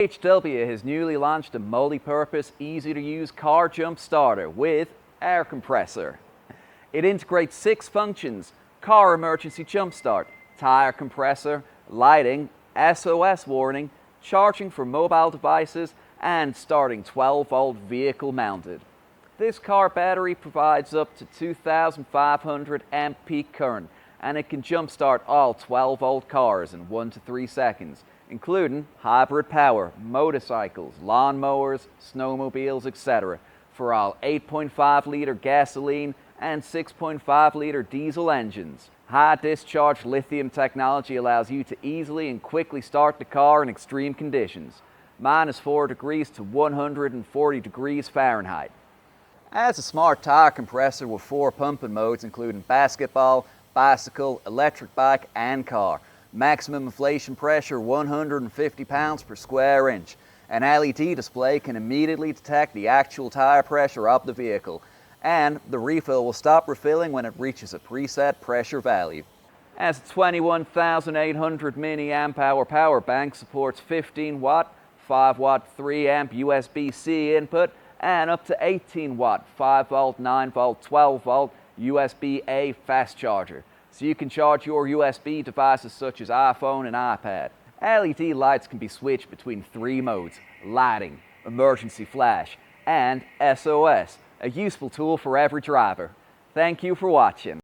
HW has newly launched a multi-purpose, easy-to-use car jump starter with air compressor. It integrates 6 functions: car emergency jump start, tire compressor, lighting, SOS warning, charging for mobile devices, and starting 12-volt vehicle mounted. This car battery provides up to 2,500 amp peak current, and it can jumpstart all 12-volt cars in 1 to 3 seconds, including hybrid power, motorcycles, lawn mowers, snowmobiles, etc., for all 8.5-liter gasoline and 6.5-liter diesel engines. High discharge lithium technology allows you to easily and quickly start the car in extreme conditions, -4 degrees to 140 degrees Fahrenheit. As a smart tire compressor with 4 pumping modes including basketball, bicycle, electric bike, and car. Maximum inflation pressure 150 pounds per square inch. An LED display can immediately detect the actual tire pressure of the vehicle, and the refill will stop refilling when it reaches a preset pressure value. As a 21,800 mAh power bank, supports 15 watt, 5 watt 3 amp USB-C input, and up to 18 watt, 5 volt, 9 volt, 12 volt USB-A fast charger, so you can charge your USB devices such as iPhone and iPad. LED lights can be switched between 3 modes: lighting, emergency flash, and SOS, a useful tool for every driver. Thank you for watching.